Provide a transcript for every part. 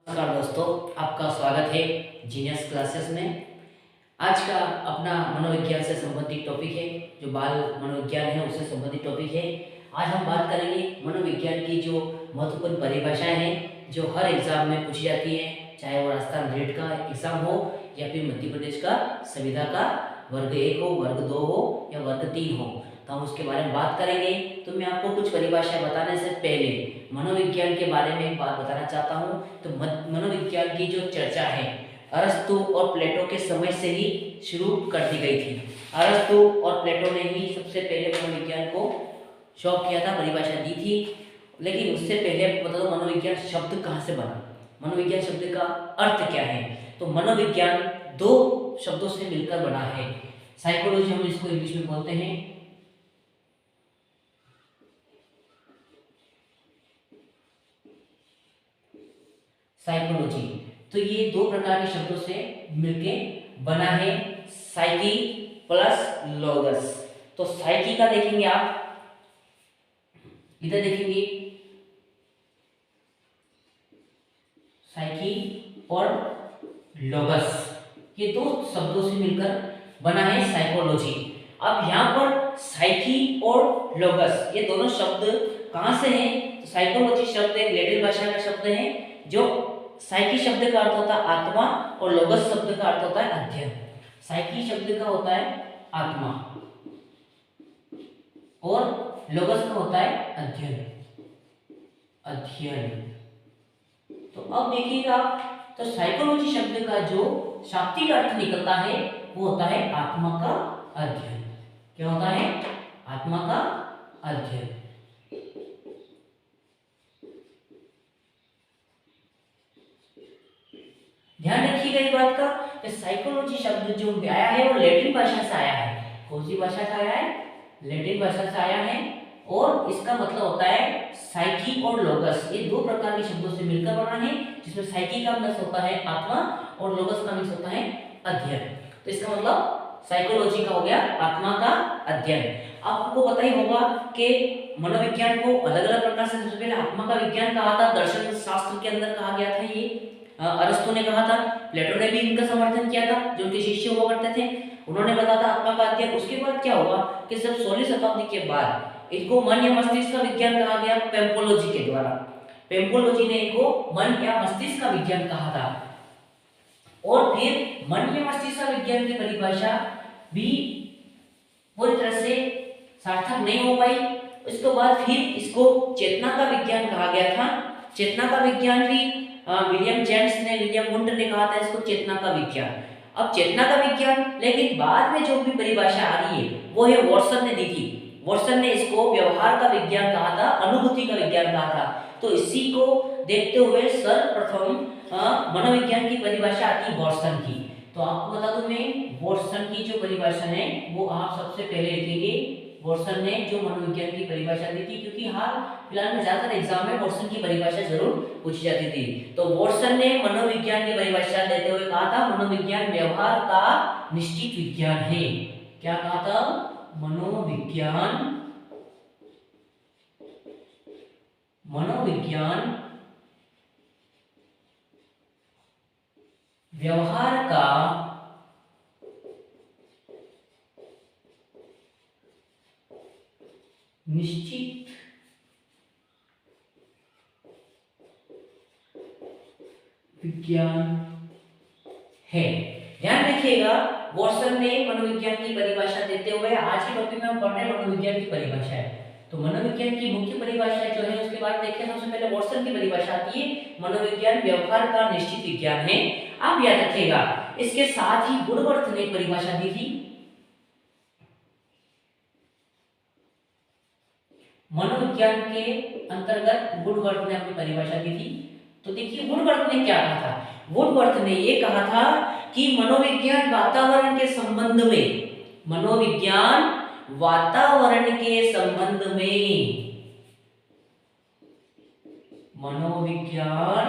नमस्कार दोस्तों, आपका स्वागत है जीनियस क्लासेस में। आज का अपना मनोविज्ञान से संबंधित टॉपिक है, जो बाल मनोविज्ञान है उससे संबंधित टॉपिक है। आज हम बात करेंगे मनोविज्ञान की जो महत्वपूर्ण परिभाषाएं हैं जो हर एग्जाम में पूछी जाती हैं, चाहे वो राजस्थान रेट का एग्जाम हो या फिर मध्य प्रदेश का संविदा का वर्ग 1 हो, वर्ग 2 हो या वर्ग 3 हो, तो हम उसके बारे में बात करेंगे। तो मैं आपको कुछ परिभाषाएं बताने से पहले मनोविज्ञान के बारे में एक बात बताना चाहता हूँ। तो मनोविज्ञान की जो चर्चा है अरस्तु और प्लेटो के समय से ही शुरू कर दी गई थी। अरस्तु और प्लेटो ने ही सबसे पहले मनोविज्ञान को शौक किया था, परिभाषा दी थी। लेकिन उससे पहले बता दो मनोविज्ञान शब्द कहाँ से बना, मनोविज्ञान शब्द का अर्थ क्या है। तो मनोविज्ञान दो शब्दों से मिलकर बना है। साइकोलॉजी हम इसको इंग्लिश में बोलते हैं, साइकोलॉजी। तो ये दो प्रकार के शब्दों से मिलके बना है, साइकी प्लस लोगस। तो साइकी का देखेंगे आप, इधर देखेंगे साइकी और लोगस, ये दो शब्दों से मिलकर बना है साइकोलॉजी। अब यहाँ पर साइकी और लोगस ये दोनों शब्द कहाँ से हैं? तो साइकोलॉजी शब्द एक लैटिन भाषा का शब्द है, जो साइकी शब्द का अर्थ होता है आत्मा और लोगस शब्द का अर्थ होता है अध्ययन। साइकी शब्द का होता है आत्मा और लोगस का होता है अध्ययन, अध्ययन। तो अब देखिएगा, तो साइकोलॉजी शब्द का जो शाब्दिक अर्थ निकलता है वो होता है आत्मा का अध्ययन। क्या होता है? आत्मा का अध्ययन। ध्यान रखिएगा इस बात का कि साइकोलॉजी शब्द जो आया है वो लैटिन भाषा से आया है। कौन सी भाषा से आया है? लैटिन भाषा से आया है। और इसका मतलब होता है साइकी और लोगस, ये दो प्रकार के शब्दों से मिलकर बना है, जिसमें साइकी का मिक्स होता है आत्मा और लोगस का मिक्स होता है अध्ययन। तो इसका मतलब साइकोलॉजी का हो गया आत्मा का अध्ययन। आपको पता ही होगा कि मनोविज्ञान को अलग अलग प्रकार से सबसे पहले आत्मा का विज्ञान कहा था, दर्शन शास्त्र के अंदर कहा गया था। ये अरस्तु ने कहा था, प्लेटो ने भी इनका समर्थन किया था, जो उनके शिष्य हुआ करते थे, उन्होंने बताया था आत्मा का अध्ययन। उसके बाद क्या हुआ कि जब 16वीं शताब्दी के बाद इनको मन या मस्तिष्क का विज्ञान कहा गया पेम्पोलॉजी के द्वारा। पेम्पोलॉजी ने इनको मन या मस्तिष्क का विज्ञान कहा था। और फिर मन या मस्तिष्क का विज्ञान की परिभाषा भी पूरी तरह से सार्थक नहीं हो पाई। उसके बाद फिर इसको चेतना का विज्ञान कहा गया था। चेतना का विज्ञान भी विलियम जेम्स ने, विलियम वुंट ने कहा था इसको चेतना का विज्ञान। अब चेतना का विज्ञान, लेकिन बाद में जो भी परिभाषा आ रही है वो है वॉटसन ने दी थी। वॉटसन ने इसको व्यवहार का विज्ञान कहा था, अनुभूति का विज्ञान कहा था। तो इसी को देखते हुए सर्वप्रथम मनोविज्ञान की परिभाषा आती है वॉटसन की। तो आपको बता दूं मैं, वॉटसन की जो परिभाषा है वो आप सबसे पहले लिखेंगे। वॉटसन ने जो मनोविज्ञान की परिभाषा दी थी, क्योंकि हाल फिलहाल में ज्यादातर एग्जाम में वॉटसन की परिभाषा जरूर पूछी जाती थी। तो वॉटसन ने मनोविज्ञान की परिभाषा देते हुए कहा था मनोविज्ञान व्यवहार का निश्चित विज्ञान है। क्या कहा था? मनोविज्ञान व्यवहार का निश्चित विज्ञान है। ध्यान रखिएगा, वॉटसन ने मनोविज्ञान की परिभाषा देते हुए, आज के टॉपिक में हम पढ़ रहे हैं मनोविज्ञान की परिभाषा है। तो मनोविज्ञान की मुख्य परिभाषा जो है उसके बाद देखें, सबसे पहले वॉटसन की परिभाषा आती है मनोविज्ञान व्यवहार का निश्चित विज्ञान है। आप याद रखिएगा, इसके साथ ही वुडवर्थ ने परिभाषा दी थी। मनोविज्ञान के अंतर्गत वुडवर्थ ने अपनी परिभाषा दी थी। तो देखिए वुडवर्थ ने क्या कहा था? वुडवर्थ ने ये कहा था कि मनोविज्ञान वातावरण के संबंध में, मनोविज्ञान वातावरण के संबंध में, मनोविज्ञान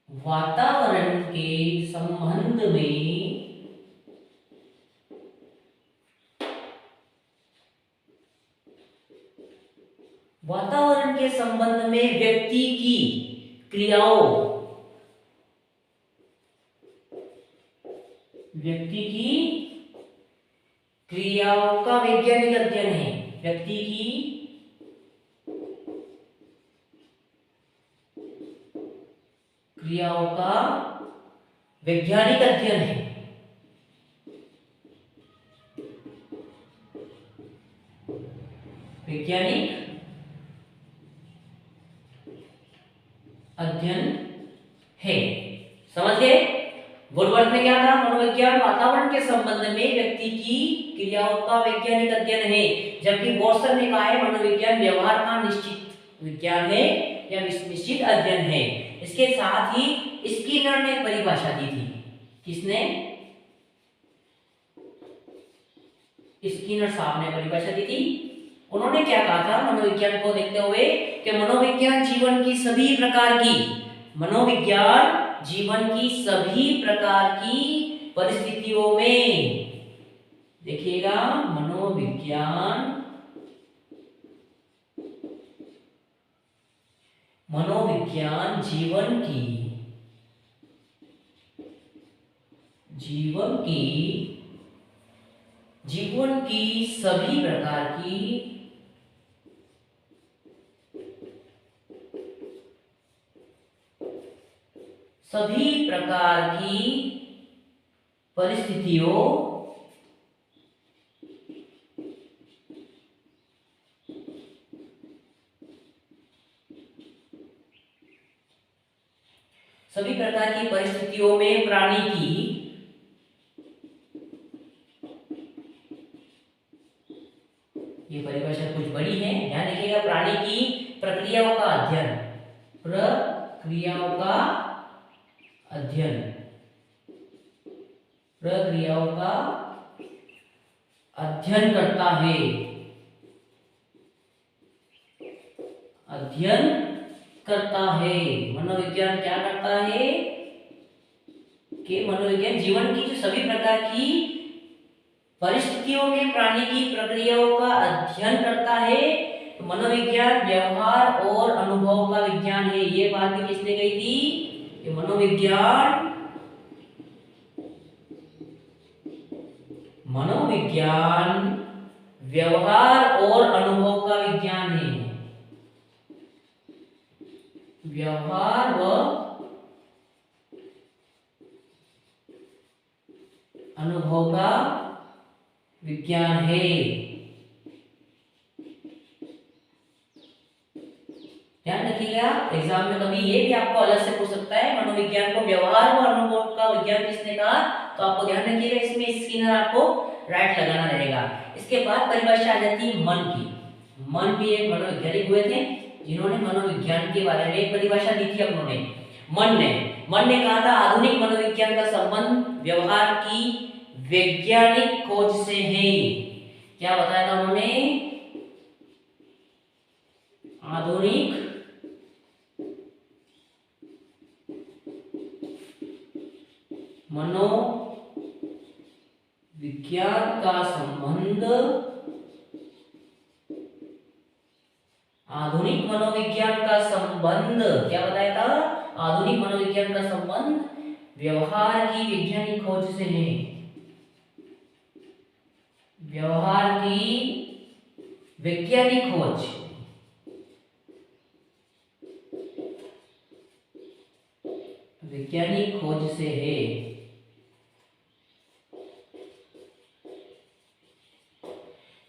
वातावरण के संबंध में वातावरण के संबंध में व्यक्ति की क्रियाओं, व्यक्ति की क्रियाओं का वैज्ञानिक अध्ययन है। व्यक्ति की क्रियाओं का वैज्ञानिक अध्ययन है। वैज्ञानिक अध्ययन है। समझ गए? वुडवर्थ में क्या था? मनोविज्ञान वातावरण के संबंध में व्यक्ति की क्रियाओं का वैज्ञानिक अध्ययन है, जबकि वॉटसन ने कहा है मनोविज्ञान व्यवहार का निश्चित विज्ञान है या निश्चित अध्ययन है। इसके साथ ही स्किनर ने परिभाषा दी थी। किसने? स्किनर साहब ने परिभाषा दी थी। उन्होंने क्या कहा था मनोविज्ञान को देखते हुए कि मनोविज्ञान जीवन की सभी प्रकार की, मनोविज्ञान जीवन की सभी प्रकार की परिस्थितियों में, देखिएगा, मनोविज्ञान जीवन की सभी प्रकार की परिस्थितियों में प्राणी की ये परिभाषा कुछ बड़ी है, ध्यान रखिएगा। प्राणी की प्रक्रियाओं का अध्ययन, प्रक्रियाओं का अध्ययन करता है, मनोविज्ञान क्या करता है कि मनोविज्ञान जीवन की जो सभी प्रकार की परिस्थितियों में प्राणी की प्रक्रियाओं का अध्ययन करता है। तो मनोविज्ञान व्यवहार और अनुभव का विज्ञान है। ये बात भी किसने कही थी कि मनोविज्ञान व्यवहार और अनुभव का विज्ञान है। व्यवहार व अनुभव का विज्ञान है। ध्यान रखिएगा, एग्जाम में कभी ये भी आपको अलग से पूछ सकता है मनोविज्ञान को व्यवहार व अनुभव का विज्ञान किसने कहा, तो आपको ध्यान रखिएगा इसमें स्किनर आपको राइट लगाना रहेगा। इसके बाद परिभाषा आ जाती है मन की। मन भी एक मनोवैज्ञानिक हुए थे जिन्होंने मनोविज्ञान के बारे में एक परिभाषा दी थी उन्होंने। मन ने कहा था आधुनिक मनोविज्ञान का संबंध व्यवहार की वैज्ञानिक खोज से है। क्या बताया था उन्होंने? आधुनिक मनोविज्ञान का संबंध, आधुनिक मनोविज्ञान का संबंध, क्या बताया था? आधुनिक मनोविज्ञान का संबंध व्यवहार की वैज्ञानिक खोज से है। व्यवहार की वैज्ञानिक खोज, वैज्ञानिक खोज से है।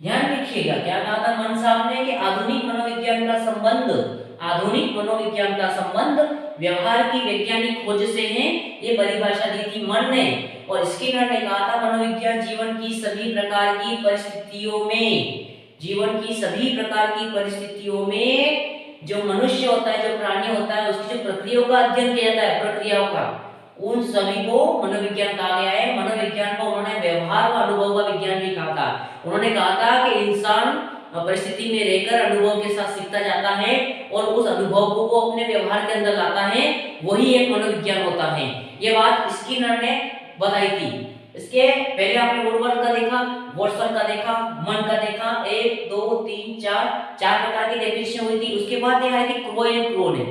ध्यान रखिएगा क्या कहा था मन साहब ने कि आधुनिक मनोविज्ञान का संबंध व्यवहार की वैज्ञानिक खोज से है। ये परिभाषा दी थी मन ने। और स्किनर ने कहा था मनोविज्ञान जीवन की सभी प्रकार की परिस्थितियों में जो मनुष्य होता है, जो प्राणी होता है, उसकी जो प्रक्रियाओं का अध्ययन किया जाता है, प्रक्रियाओं का, उन सभी को मनोविज्ञान कहा गया है। मनोविज्ञान को उन्होंने व्यवहार व अनुभव का विज्ञान भी कहा था। उन्होंने कहा था कि इंसान परिस्थिति में रहकर अनुभव के साथ सीखता जाता है और उस अनुभव को वो अपने व्यवहार के अंदर लाता है, वही एक मनोविज्ञान होता है। ये बात स्किनर ने बताई थी। इसके पहले आपने वुडवर्ड का देखा, वॉटसन का देखा, मन का देखा, 1 2 3 4 चार प्रकार की डेफिनेशन हुई थी। उसके बाद देखा है कि क्रो एंड क्रो ने,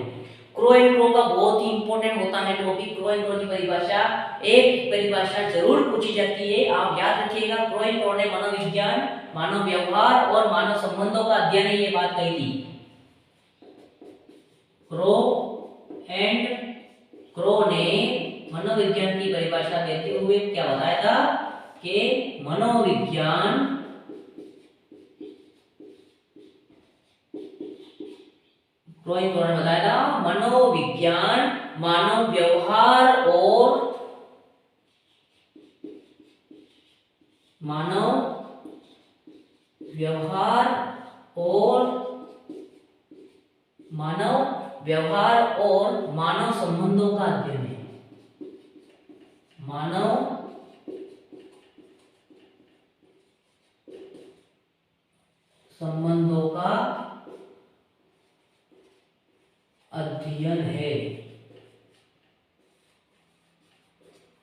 क्रो एंड क्रो का बहुत ही इंपॉर्टेंट होता है टॉपिक। क्रो एंड क्रो की परिभाषा, एक परिभाषा जरूर पूछी जाती है, आप याद रखिएगा। क्रो एंड क्रो ने मनोविज्ञान, मानव व्यवहार और मानव संबंधों का अध्ययन है, ये बात कही थी। क्रो एंड क्रो ने मनोविज्ञान की परिभाषा देते हुए क्या बताया था कि मनोविज्ञान क्रो एंड क्रो ने बताया था मनोविज्ञान मानव व्यवहार और मानव संबंधों का अध्ययन है। मानव संबंधों का अध्ययन है।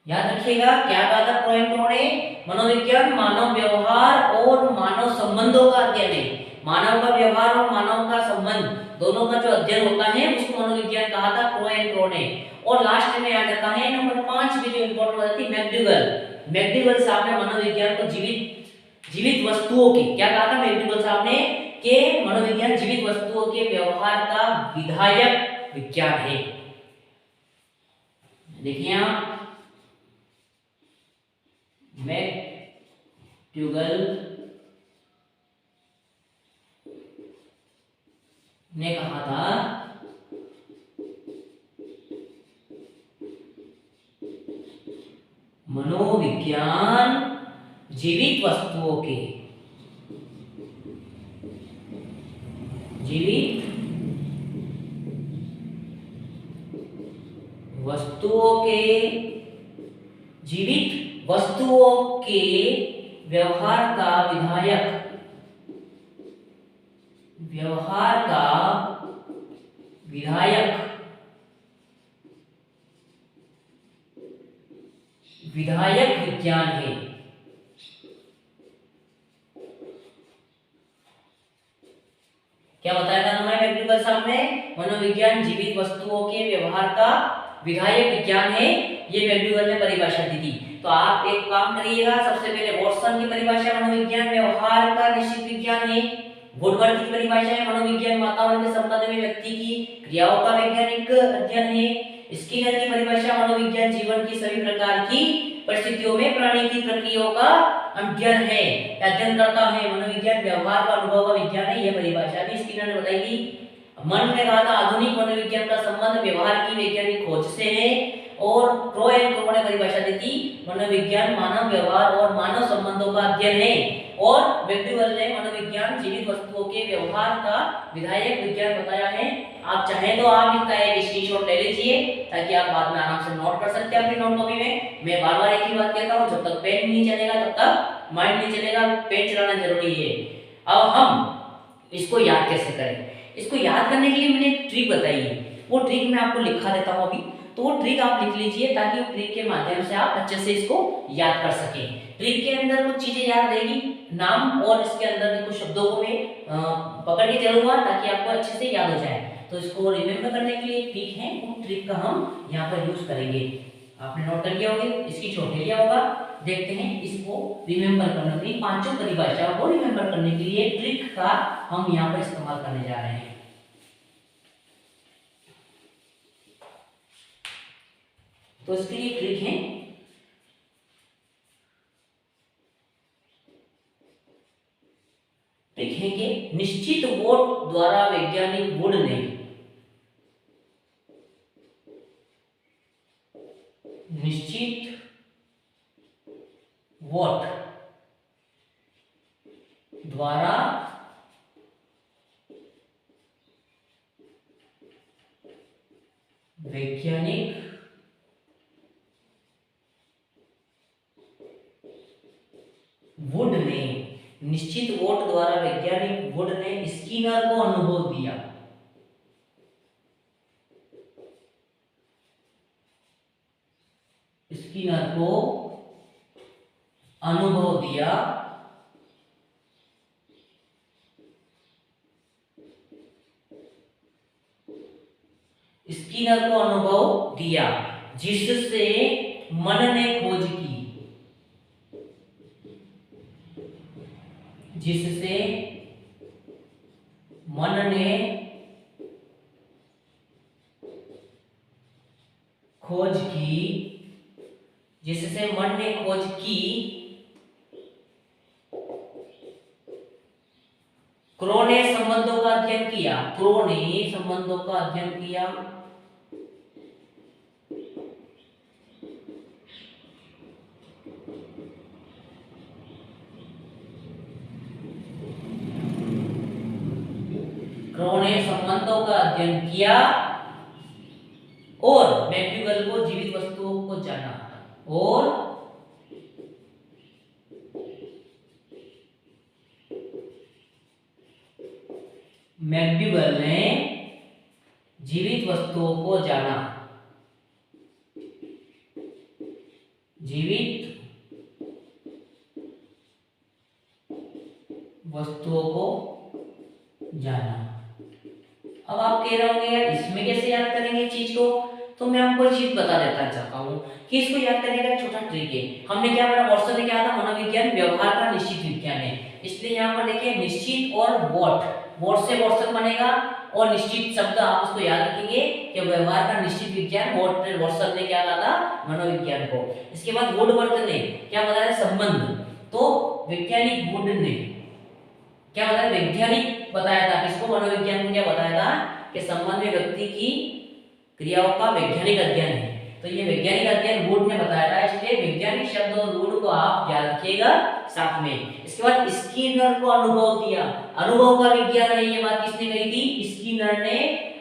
याद रखिएगा क्या कहा था क्रो एंड क्रो ने, मनोविज्ञान मानव व्यवहार और मानव संबंधों का अध्ययन है। मानव का व्यवहार और मानव का संबंध दोनों का जो अध्ययन होता है उसको मनोविज्ञान कहा था क्रो एंड क्रो ने। और लास्ट में आ जाता है नंबर 5 में जो इंपॉर्टेंट हो जाती है मैकडूगल। मैकडूगल साहब ने मनोविज्ञान को जीवित वस्तुओं के, क्या कहा था मैकडूगल साहब ने कि मनोविज्ञान जीवित वस्तुओं के व्यवहार का विधायक विज्ञान है। देखिए आप, मैकडूगल ने कहा था मनोविज्ञान जीवित वस्तुओं के जीवित वस्तुओं के व्यवहार का विधायक विज्ञान है। क्या बताया था हमारे मैकडूगल साहब ने, मनोविज्ञान जीवित वस्तुओं के व्यवहार का विधायक विज्ञान है, ये मैकडूगल ने परिभाषा दी थी। तो आप एक काम करिएगा, सबसे पहले वॉटसन की परिभाषा मनोविज्ञान व्यवहार का निश्चित विज्ञान है। वुडवर्ड की परिभाषा है मनोविज्ञान वातावरण के संबंध में व्यक्ति की क्रियाओं का वैज्ञानिक अध्ययन है। स्किनर की परिभाषा मनोविज्ञान जीवन की सभी प्रकार की परिस्थितियों में प्राणी की प्रक्रियाओं का अध्ययन करता है। मनोविज्ञान व्यवहार का अनुभव का विज्ञान है, यह परिभाषा भी स्किनर ने बताई थी। मन ने कहा था आधुनिक मनोविज्ञान का संबंध व्यवहार की वैज्ञानिक खोज से है। और क्रो एंड क्रो ने परिभाषा दी थी मनोविज्ञान मानव व्यवहार और मानव संबंधों का अध्ययन है। और मैकडूगल ने मनोविज्ञान जीवित वस्तुओं के व्यवहार का विधायक विज्ञान बताया है। आप चाहें तो आप इसका एक स्क्रीनशॉट ले लीजिए ताकि आप बाद में आराम से नोट कर सकते हैं अपनी नोट कॉपी में। मैं बार बार एक ही बात कहता हूँ, जब तक पेन नहीं चलेगा तब तक माइंड नहीं चलेगा, पेन चलाना जरूरी है। अब हम इसको याद कैसे करें, इसको याद करने के लिए मैंने एक ट्रिक बताई है, वो ट्रिक मैं आपको लिखा देता हूँ अभी, तो वो ट्रिक आप लिख लीजिए ताकि वो ट्रिक के माध्यम से आप अच्छे से इसको याद कर सकें। ट्रिक के अंदर कुछ चीजें याद रहेगी, नाम और इसके अंदर के कुछ शब्दों को मैं पकड़ के चलूंगा ताकि आपको अच्छे से याद हो जाए। तो इसको रिमेम्बर करने के लिए ट्रिक है, उस ट्रिक का हम यहाँ पर यूज करेंगे। आपने नोट कर लिया होगा, इसकी छोड़ लिया होगा। देखते हैं इसको रिमेम्बर करने के लिए, पांचों परिभाषा को रिमेम्बर करने के लिए ट्रिक का हम यहाँ पर इस्तेमाल करने जा रहे हैं। तो इसके लिए ट्रिक है, ट्रिक है कि निश्चित वोट द्वारा वैज्ञानिक वुड ने निश्चित वोट द्वारा वैज्ञानिक वुड ने, निश्चित वोट द्वारा वैज्ञानिक वुड ने स्किनर को अनुभव दिया। स्किनर को अनुभव दिया, स्किनर को अनुभव दिया जिससे मन ने खोज की, जिससे मन ने खोज की, जिससे मन ने खोज की, क्रो ने संबंधों का अध्ययन किया, क्रो ने संबंधों का अध्ययन किया, क्रो ने संबंधों का अध्ययन किया और मैक्यूवेल को जीवित वस्तुओं को जाना, और मैक्यूवेल ने जीवित वस्तुओं को जाना, जीवित वस्तुओं को जाना। अब आप कह रहे होंगे यार इसमें कैसे याद करेंगे चीज को, तो मैं आपको एक चीज बता देता चाहता हूँ कि इसको याद करने का एक छोटा ट्रिक है। हमने क्या पढ़ा, वर्षों में क्या था, मनोविज्ञान व्यवहार का निश्चित विज्ञान है, इसलिए यहाँ पर देखिए निश्चित और वोट से वर्षक बनेगा और निश्चित शब्द आप उसको याद रखेंगे कि व्यवहार का निश्चित विज्ञान, वर्षक ने क्या कहा था, मनोविज्ञान को। इसके बाद वुडवर्थ ने क्या बताया, संबंध, तो वैज्ञानिक वुड ने क्या बताया, वैज्ञानिक बताया था, किसको, मनोविज्ञान को क्या बताया था कि संबंध में व्यक्ति की क्रियाओं का वैज्ञानिक अध्ययन है, तो ये वैज्ञानिक अध्ययन वुड ने बताया था, इसलिए वैज्ञानिक शब्द और वुड को आप याद रखिएगा साथ में। इसके बाद स्किनर को अनुभव दिया, अनुभव का विज्ञान है, ये बात किसने कही थी, स्किनर ने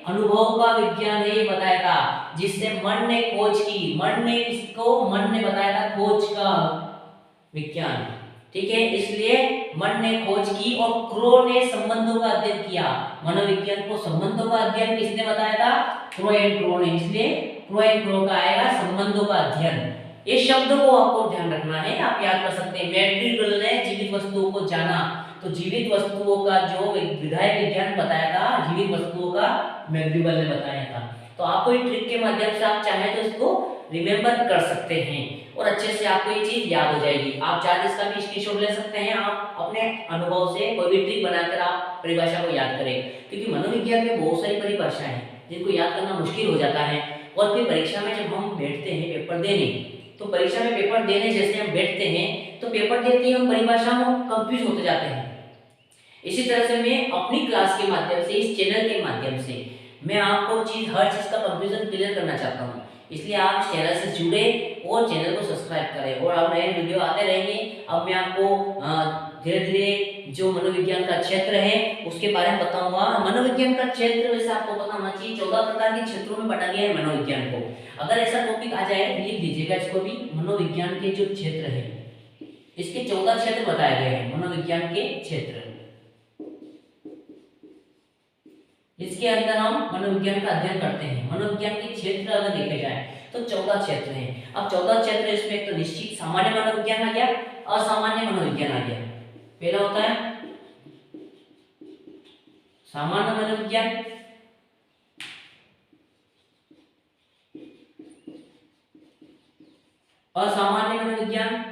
अनुभव का विज्ञान है ये बताया था, जिससे मन ने खोज की, मन ने किसको, मन ने बताया था खोज का विज्ञान, ठीक है, इसलिए मन ने खोज की। और क्रो ने संबंधों का अध्ययन किया, मनोविज्ञान को संबंधों का अध्ययन किसने बताया था, क्रो एंड क्रो ने, इसलिए क्रो एंड क्रो का आएगा संबंधों का अध्ययन। ये शब्द को आपको ध्यान रखना है, आप याद कर सकते हैं। मैक्यूवेल ने जीवित वस्तुओं को जाना, तो जीवित वस्तुओं का जो विधायक विज्ञान बताया था, जीवित वस्तुओं का मैक्यूवेल ने बताया था। तो आपको ये ट्रिक के माध्यम से आप चाहे तो इसको रिमेम्बर कर सकते हैं और अच्छे से आपको ये चीज याद हो जाएगी। आप चाहे इसका भी स्क्रीनशॉट ले सकते हैं, आप अपने अनुभव से कोई भी ट्रिक बनाकर आप परिभाषा को याद करें, क्योंकि मनोविज्ञान में बहुत सारी परिभाषाएं हैं जिनको याद करना मुश्किल हो जाता है। और फिर परीक्षा में जब हम बैठते हैं पेपर देने, तो परीक्षा में पेपर देने जैसे हम बैठते हैं तो पेपर देते ही हम परिभाषाओं में कंफ्यूज होते जाते हैं। इसी तरह से मैं अपनी क्लास के माध्यम से, इस चैनल के माध्यम से मैं आपको हर चीज का कंफ्यूजन क्लियर करना चाहता हूँ, इसलिए आप चैनल से जुड़े और चैनल को सब्सक्राइब करें और अब नए वीडियो आते रहेंगे। अब मैं आपको धीरे धीरे जो मनोविज्ञान का क्षेत्र है उसके बारे में बताऊंगा। मनोविज्ञान का क्षेत्र वैसे आपको पता होना चाहिए, 14 प्रकार के क्षेत्रों में बांटा गया है मनोविज्ञान को। अगर ऐसा टॉपिक आ जाए लिख दीजिएगा इसको भी, मनोविज्ञान के जो क्षेत्र है इसके 14 क्षेत्र बताए गए हैं, मनोविज्ञान के क्षेत्र। इसके अंदर हम मनोविज्ञान का अध्ययन करते हैं। मनोविज्ञान के क्षेत्र अगर देखे जाए तो 14 क्षेत्र हैं। अब 14 क्षेत्र इसमें एक तो निश्चित सामान्य मनोविज्ञान आ गया, असामान्य मनोविज्ञान आ गया। पहला होता है सामान्य मनोविज्ञान, असामान्य मनोविज्ञान,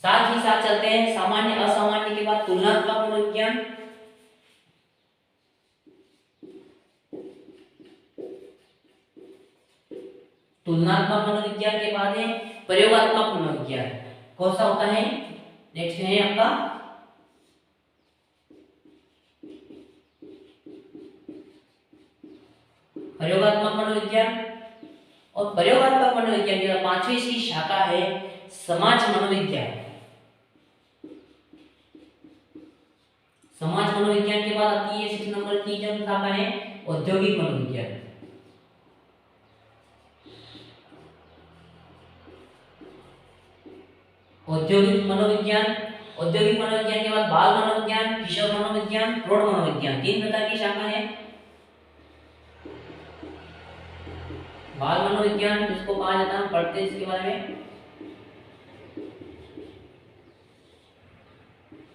साथ ही साथ चलते हैं सामान्य असामान्य के बाद तुलनात्मक मनोविज्ञान, तुलनात्मक मनोविज्ञान के बाद है प्रयोगात्मक मनोविज्ञान। कौन सा होता है, नेक्स्ट है आपका प्रयोगात्मक मनोविज्ञान। और प्रयोगात्मक मनोविज्ञान की पांचवी इसकी शाखा है समाज मनोविज्ञान। समाज मनोविज्ञान के बाद आती है 6 नंबर की जो शाखा है औद्योगिक मनोविज्ञान। औद्योगिक मनोविज्ञान, औद्योगिक मनोविज्ञान के बाद बाल मनोविज्ञान, किशोर मनोविज्ञान, प्रौढ़ मनोविज्ञान, 3 प्रकार की शाखा है। बाल मनोविज्ञान जिसको कहा जाता है, पढ़ते हैं इसके बारे में।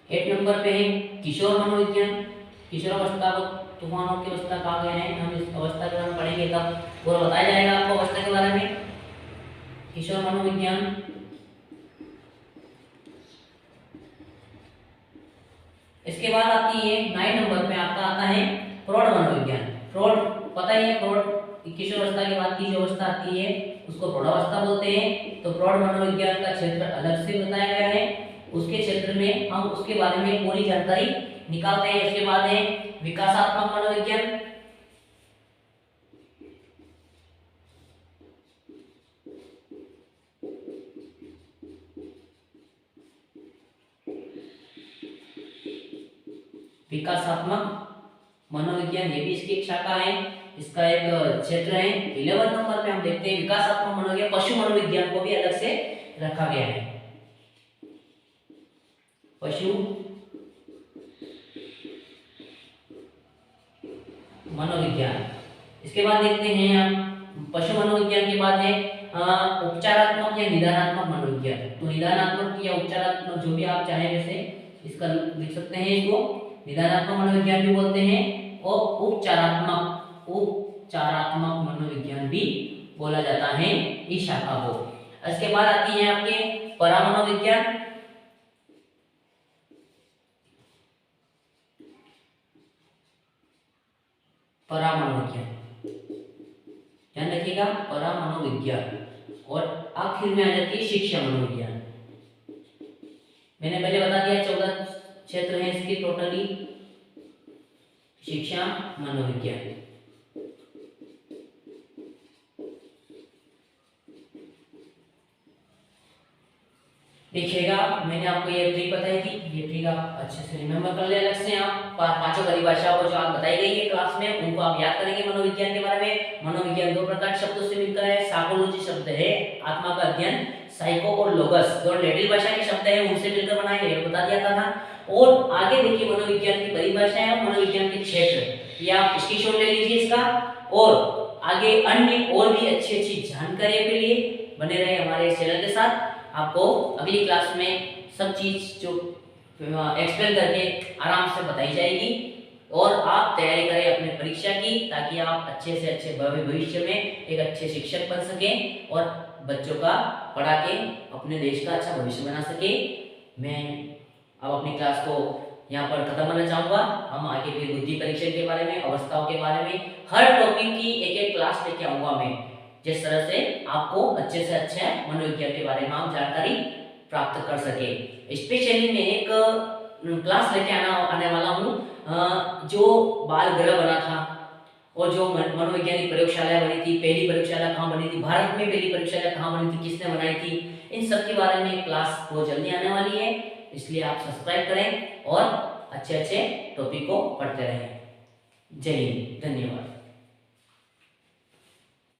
8 नंबर पे है किशोर मनोविज्ञान। किशोरावस्था को तूफानों की अवस्था कहा गया है। हम इस अवस्था के बारे में पढ़ेंगे तब पूरा बताया जाएगा आपको अवस्था के बारे में। किशोर मनोविज्ञान। इसके बाद आती है 9 नंबर पे आपका आता है प्रौढ़ मनोविज्ञान। प्रौढ़ पता ही है, प्रौढ़ किशोरावस्था के बाद की जो अवस्था आती है उसको प्रौढ़ावस्था बोलते हैं। तो प्रौढ़ मनोविज्ञान का क्षेत्र अलग से बताया गया है। उसके क्षेत्र में हम उसके बारे में पूरी जानकारी निकालते हैं। इसके बाद है विकासात्मक मनोविज्ञान। विकासात्मक मनोविज्ञान ये भी इसकी एक शाखा है, इसका एक क्षेत्र है। 11 नंबर पे हम देखते हैं विकासात्मक मनोविज्ञान। पशु मनोविज्ञान को भी अलग से रखा गया है। पशु मनोविज्ञान। इसके बाद देखते हैं हम पशु मनोविज्ञान के बाद है उपचारात्मक या निदानात्मक मनोविज्ञान। तो निदानात्मक या उपचारात्मक जो भी आप चाहें वैसे इसका लिख सकते हैं। इसको निदानात्मक मनोविज्ञान भी बोलते हैं और उपचारात्मक मनोविज्ञान भी बोला जाता है इस शाखा को। इसके बाद आती है आपके परामनोविज्ञान। परामनोविज्ञान ध्यान रखिएगा, परामनोविज्ञान। और आखिर में आ जाती है शिक्षा मनोविज्ञान। मैंने पहले बता दिया 14 क्षेत्र हैं इसकी टोटली। शिक्षा मनोविज्ञान। देखिएगा मैंने आपको ये ट्रिक बताई थी, ये ट्रिक आप अच्छे से रिमेम्बर कर ले। अलग से आप पांचों परिभाषाओं को जो आप बताई गई है क्लास में उनको आप याद करेंगे। मनोविज्ञान के बारे में मनोविज्ञान दो प्रकार के शब्दों से मिलकर है। साइकोलॉजी शब्द है आत्मा का अध्ययन, साइको और लोगस जो लैटिन भाषा के शब्द है उनसे मिलकर बना है, ये बता दिया था। और आगे देखिए मनोविज्ञान की परिभाषा है और मनोविज्ञान के क्षेत्र, या आप स्क्रीनशॉट ले लीजिए इसका। और आगे अन्य और भी अच्छी जानकारी के लिए बने रहे हमारे चैनल के साथ। आपको अगली क्लास में सब चीज जो एक्सप्लेन करके आराम से बताई जाएगी और आप तैयारी करें अपने परीक्षा की, ताकि आप अच्छे से अच्छे भविष्य में एक अच्छे शिक्षक बन सकें और बच्चों का पढ़ा के अपने देश का अच्छा भविष्य बना सके। मैं अब अपनी क्लास को यहाँ पर खत्म करना चाहूँगा। हम आगे भी बुद्धि परीक्षण के बारे में, अवस्थाओं के बारे में, हर टॉपिक की एक क्लास लेके आऊँगा मैं, जिस तरह से आपको अच्छे से अच्छे मनोविज्ञान के बारे में आप जानकारी प्राप्त कर सके। स्पेशली मैं एक क्लास लेके आने वाला हूँ जो बाल ग्रह बना था और जो मनोवैज्ञानिक प्रयोगशाला बनी थी, पहली प्रयोगशाला कहाँ बनी थी, भारत में पहली प्रयोगशाला कहाँ बनी थी, किसने बनाई थी, इन सब के बारे में क्लास बहुत जल्दी आने वाली है। इसलिए आप सब्सक्राइब करें और अच्छे टॉपिक को पढ़ते रहें। जय हिंद, धन्यवाद।